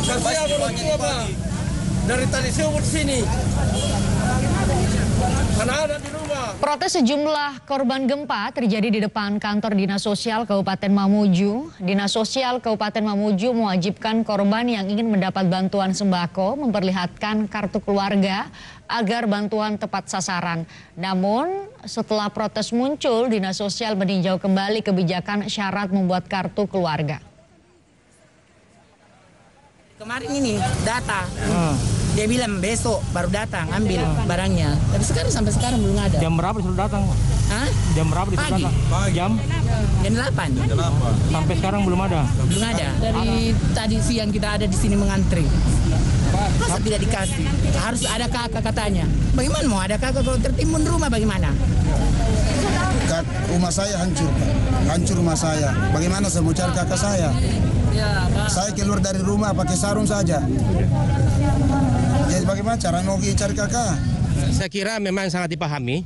Saya orang tua, Pak. Dari tadi sumur sini. Anak-anak di rumah. Protes sejumlah korban gempa terjadi di depan kantor Dinas Sosial Kabupaten Mamuju. Dinas Sosial Kabupaten Mamuju mewajibkan korban yang ingin mendapat bantuan sembako memperlihatkan kartu keluarga agar bantuan tepat sasaran. Namun setelah protes muncul, Dinas Sosial meninjau kembali kebijakan syarat membuat kartu keluarga. Kemarin ini data, dia bilang besok baru datang ambil barangnya. Tapi sekarang sampai sekarang belum ada. Jam berapa disuruh datang? Hah? Jam berapa disuruh datang? Jam? Jam 8. Sampai sekarang belum ada? Belum ada. Dari tadi siang kita ada di sini mengantri. Masa tidak dikasih? Harus ada kakak katanya. Bagaimana mau ada kakak kalau tertimbun rumah bagaimana? Rumah saya hancur, Pak. Hancur rumah saya. Bagaimana saya mau cari kakak saya? Ya, Pak. Saya keluar dari rumah pakai sarung saja. Jadi bagaimana cara mau cari kakak? Saya kira memang sangat dipahami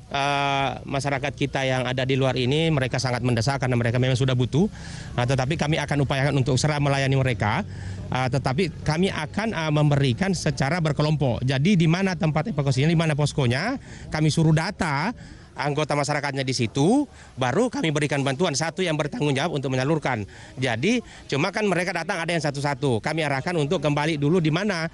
masyarakat kita yang ada di luar ini, mereka sangat mendesak karena mereka memang sudah butuh. Tetapi kami akan upayakan untuk segera melayani mereka. Tetapi kami akan memberikan secara berkelompok. Jadi di mana tempat evakuasinya, di mana poskonya, kami suruh data anggota masyarakatnya di situ, baru kami berikan bantuan satu yang bertanggung jawab untuk menyalurkan. Jadi cuma kan mereka datang ada yang satu-satu. Kami arahkan untuk kembali dulu di mana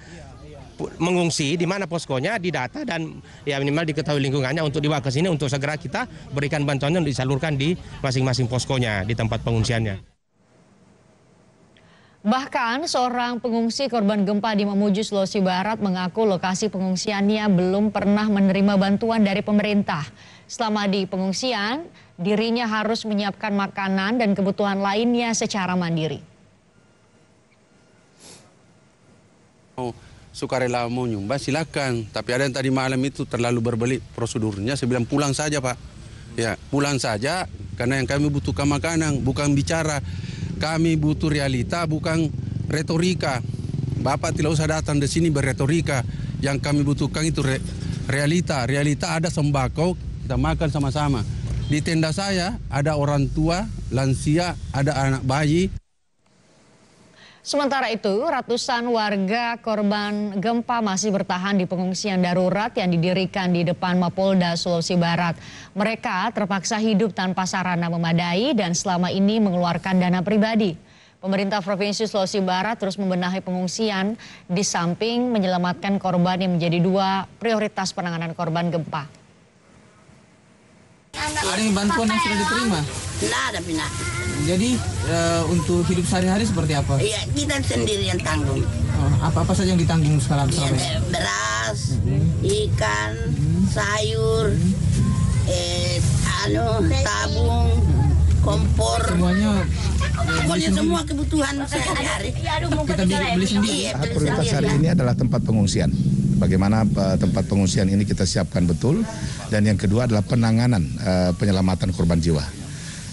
mengungsi, di mana poskonya didata dan ya minimal diketahui lingkungannya untuk dibawa ke sini untuk segera kita berikan bantuannya untuk disalurkan di masing-masing poskonya di tempat pengungsiannya. Bahkan seorang pengungsi korban gempa di Mamuju, Sulawesi Barat mengaku lokasi pengungsiannya belum pernah menerima bantuan dari pemerintah. Selama di pengungsian, dirinya harus menyiapkan makanan dan kebutuhan lainnya secara mandiri. Sukarela mau nyumbang silakan, tapi ada yang tadi malam itu terlalu berbelit prosedurnya. Saya bilang pulang saja, Pak. Ya, pulang saja karena yang kami butuhkan makanan, bukan bicara. Kami butuh realita, bukan retorika. Bapak tidak usah datang di sini berretorika. Yang kami butuhkan itu realita. Realita ada sembako, kita makan sama-sama. Di tenda saya ada orang tua, lansia, ada anak bayi. Sementara itu, ratusan warga korban gempa masih bertahan di pengungsian darurat yang didirikan di depan Mapolda Sulawesi Barat. Mereka terpaksa hidup tanpa sarana memadai dan selama ini mengeluarkan dana pribadi. Pemerintah Provinsi Sulawesi Barat terus membenahi pengungsian di samping menyelamatkan korban yang menjadi dua prioritas penanganan korban gempa. Ada bantuan yang sudah diterima? Tidak ada, Pina. Jadi untuk hidup sehari-hari seperti apa? Iya, kita sendiri yang tanggung. Apa-apa saja yang ditanggung sekarang? Beras, ikan, sayur, tabung, kompor. Semuanya pokoknya semua kebutuhan sehari-hari. Kita beli sendiri. Prioritas hari ini adalah tempat pengungsian. Bagaimana tempat pengungsian ini kita siapkan betul. Dan yang kedua adalah penanganan penyelamatan korban jiwa.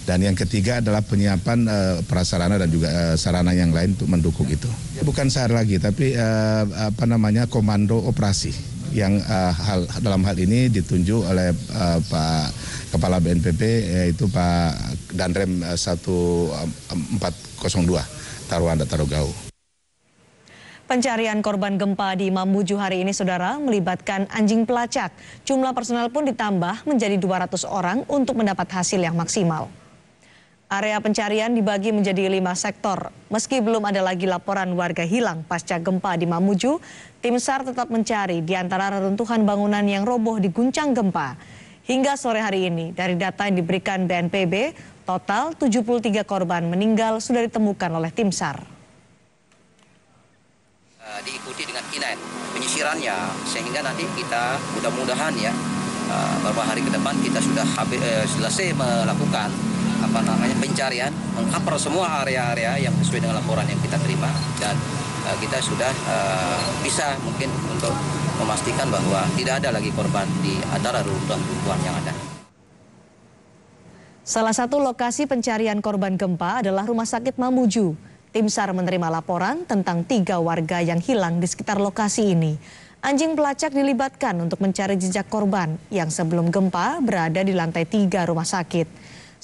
Dan yang ketiga adalah penyiapan prasarana dan juga sarana yang lain untuk mendukung itu. Bukan SAR lagi, tapi komando operasi yang dalam hal ini ditunjuk oleh Pak Kepala BNPB, yaitu Pak Danrem 1402 Taruanda Tarogau. Pencarian korban gempa di Mamuju hari ini, saudara, melibatkan anjing pelacak. Jumlah personel pun ditambah menjadi 200 orang untuk mendapat hasil yang maksimal. Area pencarian dibagi menjadi 5 sektor. Meski belum ada lagi laporan warga hilang pasca gempa di Mamuju, tim SAR tetap mencari di antara reruntuhan bangunan yang roboh diguncang gempa. Hingga sore hari ini, dari data yang diberikan BNPB, total 73 korban meninggal sudah ditemukan oleh tim SAR. Diikuti dengan K9 penyisirannya, sehingga nanti kita mudah-mudahan ya beberapa hari ke depan kita sudah selesai melakukan pencarian, mengcover semua area-area yang sesuai dengan laporan yang kita terima, dan kita sudah bisa mungkin untuk memastikan bahwa tidak ada lagi korban di antara reruntuhan yang ada. Salah satu lokasi pencarian korban gempa adalah Rumah Sakit Mamuju. Tim SAR menerima laporan tentang 3 warga yang hilang di sekitar lokasi ini. Anjing pelacak dilibatkan untuk mencari jejak korban yang sebelum gempa berada di lantai 3 rumah sakit.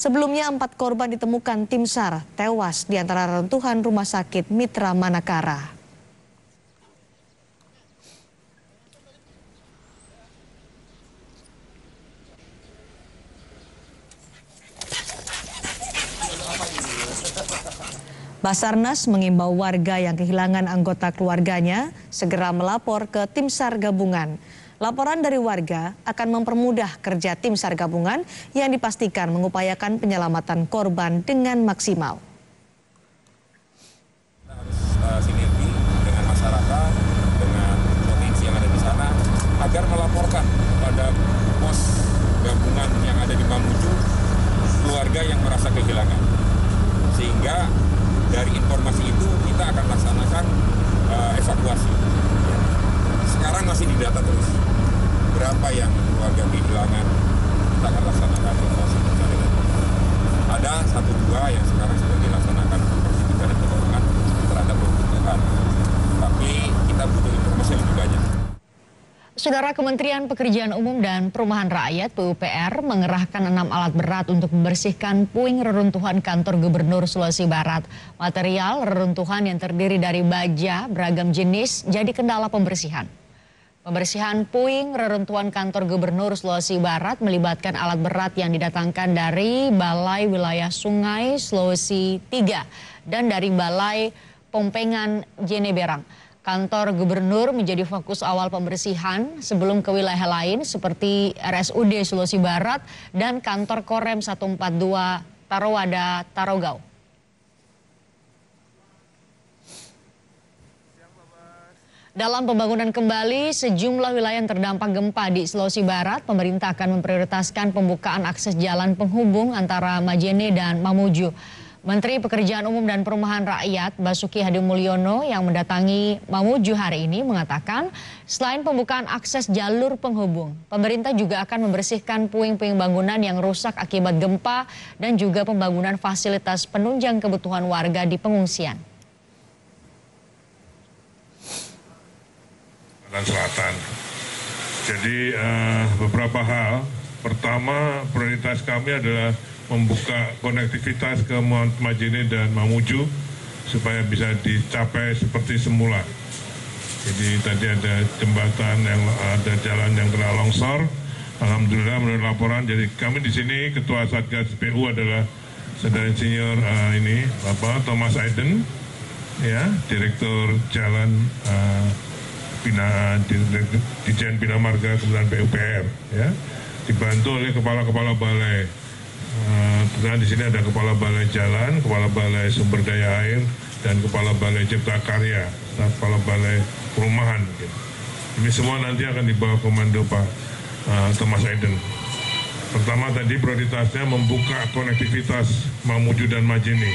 Sebelumnya 4 korban ditemukan tim SAR tewas di antara reruntuhan Rumah Sakit Mitra Manakara. Basarnas mengimbau warga yang kehilangan anggota keluarganya segera melapor ke tim SAR gabungan. Laporan dari warga akan mempermudah kerja tim SAR gabungan yang dipastikan mengupayakan penyelamatan korban dengan maksimal. Kita harus sinergi dengan masyarakat, dengan potensi yang ada di sana, agar melaporkan kepada pos gabungan yang ada di Mamuju keluarga yang merasa kehilangan. Sehingga dari informasi itu kita akan laksanakan evakuasi. Sekarang masih didata terus berapa yang keluarga kehilangan, kita akan laksanakan evakuasi pencarian. Ada 1-2 yang sekarang sudah dilaksanakan operasi pencarian pertolongan terhadap kebutuhan, tapi kita butuh informasi lebih banyak. Saudara, Kementerian Pekerjaan Umum dan Perumahan Rakyat (PUPR) mengerahkan 6 alat berat untuk membersihkan puing reruntuhan kantor Gubernur Sulawesi Barat. Material reruntuhan yang terdiri dari baja beragam jenis jadi kendala pembersihan. Pembersihan puing reruntuhan kantor Gubernur Sulawesi Barat melibatkan alat berat yang didatangkan dari Balai Wilayah Sungai Sulawesi III dan dari Balai Pompengan Jeneberang. Kantor Gubernur menjadi fokus awal pembersihan sebelum ke wilayah lain seperti RSUD Sulawesi Barat dan kantor Korem 142 Tarawada Tarogau. Dalam pembangunan kembali sejumlah wilayah yang terdampak gempa di Sulawesi Barat, pemerintah akan memprioritaskan pembukaan akses jalan penghubung antara Majene dan Mamuju. Menteri Pekerjaan Umum dan Perumahan Rakyat Basuki Hadimulyono yang mendatangi Mamuju hari ini mengatakan selain pembukaan akses jalur penghubung, pemerintah juga akan membersihkan puing-puing bangunan yang rusak akibat gempa dan juga pembangunan fasilitas penunjang kebutuhan warga di pengungsian. Selatan. Jadi beberapa hal. Pertama, prioritas kami adalah membuka konektivitas ke Majene dan Mamuju supaya bisa dicapai seperti semula. Jadi tadi ada jembatan yang ada jalan yang kena longsor. Alhamdulillah menurut laporan. Jadi kami di sini Ketua Satgas PU adalah Saudara Insinyur Thomas Aiden, ya, Direktur Jalan Dirjen Bina Marga Kementerian PUPR, ya, dibantu oleh kepala-kepala balai. Di sini ada kepala balai jalan, kepala balai sumber daya air, dan kepala balai cipta karya, dan kepala balai perumahan. Ini semua nanti akan dibawa komando Pak Thomas Aiden. Pertama tadi prioritasnya membuka konektivitas Mamuju dan Majene,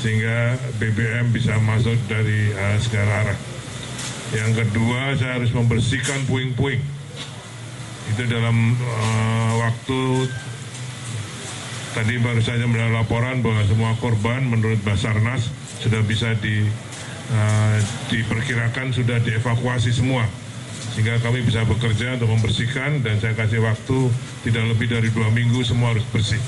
sehingga BBM bisa masuk dari segala arah. Yang kedua, saya harus membersihkan puing-puing. Itu dalam waktu tadi baru saja mendapat laporan bahwa semua korban menurut Basarnas sudah bisa diperkirakan sudah dievakuasi semua. Sehingga kami bisa bekerja untuk membersihkan dan saya kasih waktu tidak lebih dari 2 minggu semua harus bersih.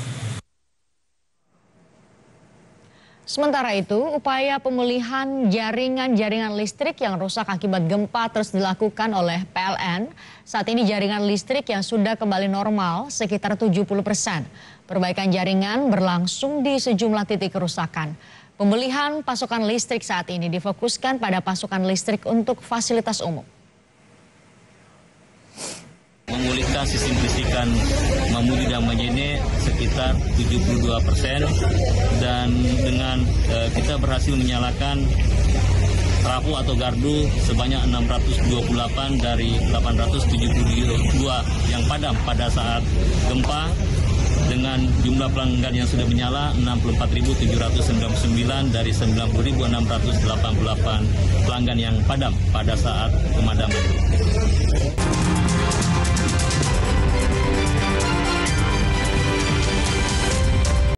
Sementara itu, upaya pemulihan jaringan listrik yang rusak akibat gempa terus dilakukan oleh PLN. Saat ini jaringan listrik yang sudah kembali normal sekitar 70%. Perbaikan jaringan berlangsung di sejumlah titik kerusakan. Pemulihan pasokan listrik saat ini difokuskan pada pasokan listrik untuk fasilitas umum. Memulihkan sistem listrikan Mamuju dan Majene sekitar 72% dan dengan kita berhasil menyalakan trafo atau gardu sebanyak 628 dari 872 yang padam pada saat gempa dengan jumlah pelanggan yang sudah menyala 64.799 dari 90.688 pelanggan yang padam pada saat pemadaman.